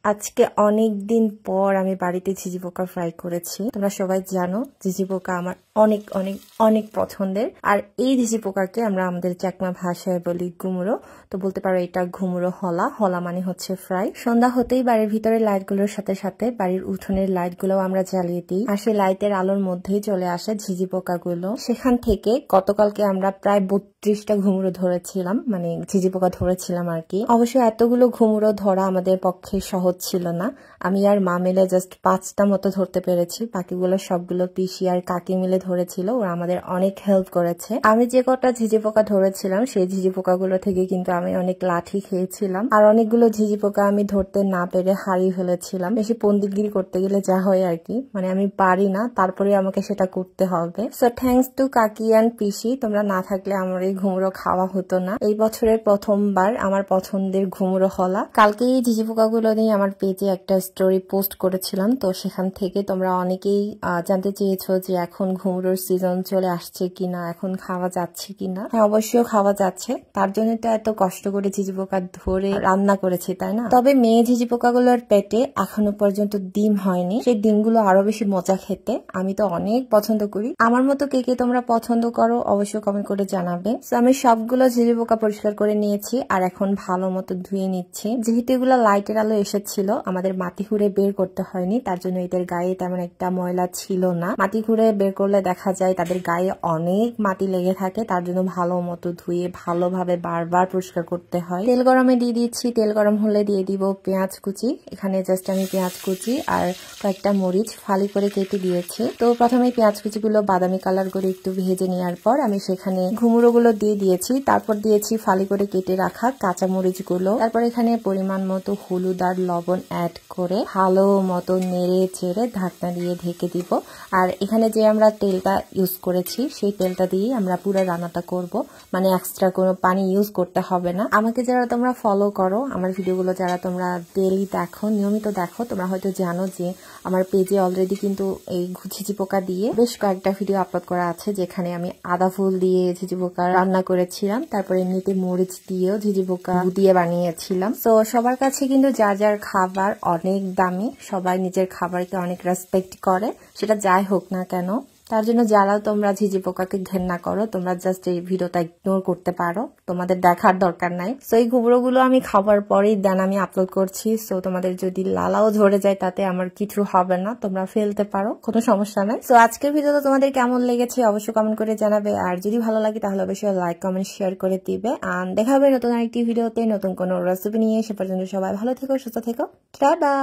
আজকে অনেক দিন পর আমি বাড়িতে ঝিঝি পোকা ফ্রাই করেছি। তোমরা সবাই জানো ঝিঝি পোকা আমার অনেক অনেক অনেক পছন্দের। আর এই ঝিঝি পোকাকে আমরা আমাদের চাকমা ভাষায় বলি ঘুমুরো। তো বলতে পারো এটা ঘুমুরো হলা। হলা মানে হচ্ছে ফ্রাই। সন্ধ্যা হতেই বাড়ির ভিতরে লাইটগুলোর সাথে সাথে বাড়ির উঠোনের লাইটগুলোও আমরা জ্বালিয়ে দিই। আর সেই লাইটের আলোর মধ্যেই চলে আসে ঝিঝি পোকাগুলো। সেখান থেকে গতকালকে আমরা প্রায় 32টা ঘুমুরো ধরেছিলাম, মানে ঝিঝি পোকা ধরেছিলাম আর কি। অবশ্য এতগুলো ঘুমুরো ধরা আমাদের পক্ষে সহজ ছিল না। আমি আর মা মিলে জাস্ট 5টা মতো ধরতে পেরেছি। বাকিগুলো সবগুলো পিসি আর কাকি মিলে ধরেছিল। ওরা আমাদের অনেক হেল্প করেছে। আমি যে কটা ঝিঝি পোকা ধরেছিলাম সেই ঝিঝি পোকাগুলো থেকে কিন্তু আমি অনেক লাঠি খেয়েছিলাম। আর অনেকগুলো ঝিঝি পোকা আমি ধরতে না পেরে হারিয়ে ফেলেছিলাম। বেশি পন্ডিতগিরি করতে গেলে যা হয় আর কি, মানে আমি পারি না, তারপরে আমাকে সেটা করতে হবে। সো থ্যাঙ্কস টু কাকি অ্যান্ড পিসি, তোমরা না থাকলে আমার এই ঘুমুরো খাওয়া হতো না। এই বছরের প্রথমবার আমার পছন্দের ঘুমুরো হলা। কালকে এই ঝিঝি পোকাগুলো নিয়ে আমার পেজে একটা স্টোরি পোস্ট করেছিলাম। তো সেখান থেকে তোমরা অনেকেই জানতে চেয়েছো যে এখন ঘুমুরোর সিজন চলে আসছে কিনা, এখন খাওয়া যাচ্ছে কিনা। হ্যাঁ, অবশ্যই খাওয়া যাচ্ছে। তার জন্য তো এত কষ্ট করে ঝিঝি পোকা ধরে রান্না করেছি, তাই না? তবে মেয়ে ঝিঝি পোকাগুলোর পেটে এখনো পর্যন্ত ডিম হয়নি। সেই ডিমগুলো আরো বেশি মজা খেতে। আমি তো অনেক পছন্দ করি। আমার মতো কে কে তোমরা পছন্দ করো অবশ্যই কমেন্ট করে জানাবে। তো আমি সবগুলো ঝিঝি পোকা পরিষ্কার করে নিয়েছি আর এখন ভালো মতো ধুয়ে নিচ্ছি। যেহেতু এগুলো লাইটের আলো এসেছিল, আমাদের মাটি খুঁড়ে বের করতে হয়নি, তার জন্য এদের গায়ে তেমন একটা ময়লা ছিল না। মাটি খুঁড়ে বের করলে দেখা যায় তাদের গায়ে অনেক মাটি লেগে থাকে, তার জন্য ভালো মতো ধুয়ে ভালোভাবে বারবার পরিষ্কার করতে হয়। তেল গরমে দিয়ে দিচ্ছি। তেল গরম হলে দিয়ে দিব পেঁয়াজ কুচি। এখানে জাস্ট আমি পেঁয়াজ কুচি আর কয়েকটা মরিচ ফালি করে কেটে দিয়েছি। তো প্রথমে পেঁয়াজ কুচিগুলো বাদামি কালার করে একটু ভেজে নেওয়ার পর আমি সেখানে ঘুমুরো গুলো দিয়ে দিয়েছি। তারপর দিয়েছি ফালি করে কেটে রাখা কাঁচা মরিচ গুলো। তারপর এখানে পরিমাণ মতো হলুদ আর লবণ অ্যাড করে ভালো মতো নেড়ে চেড়ে ঢাকনা দিয়ে ঢেকে দিব। আর এখানে যে আমরা তেলটা ইউজ করেছি সেই তেলটা দিয়ে আমরা পুরো রান্নাটা করব, মানে এক্সট্রা কোনো পানি ইউজ করতে হবে না। আমাকে যারা তোমরা ফলো করো, আমার ভিডিওগুলো যারা তোমরা ডেইলি দেখো, নিয়মিত দেখো, তোমরা হয়তো জানো যে আমার পেজে অলরেডি কিন্তু এই ঝিঝি পোকা দিয়ে বেশ কয়েকটা ভিডিও আপলোড করা আছে, যেখানে আমি আদা ফুল দিয়ে ঝিঝি পোকা রান্না করেছিলাম। তারপরে এমনিতে মরিচ দিয়েও ঝিঝি পোকা দিয়ে বানিয়েছিলাম। তো সবার কাছে কিন্তু যার যার খাবার অনেক দামি, সবাই নিজের খাবারকে অনেক রেসপেক্ট করে, সেটা যাই হোক না কেন। তার জন্য যারা তোমরা ঝিঝি পোকাকে ঘেন্না করো, তোমরা জাস্ট এই ভিডিওটা ইগনোর করতে পারো, তোমাদের দেখার দরকার নাই। সো এই ঘুমুরোগুলো আমি খাবার পরেই দেন আমি আপলোড করছি। সো তোমাদের যদি লালাও ঝরে যায় তাতে আমার কিছু হবে না, তোমরা ফেলতে পারো, কোনো সমস্যা নাই। সো আজকের ভিডিওটা তোমাদের কেমন লেগেছে অবশ্যই কমেন্ট করে জানাবে। আর যদি ভালো লাগে তাহলে অবশ্যই লাইক কমেন্ট শেয়ার করে দিবে। আর দেখা হবে নতুন আরেকটি ভিডিওতে নতুন কোনো রেসিপি নিয়ে। সে পর্যন্ত সবাই ভালো থেকো, সুস্থ থেকো, টাটা।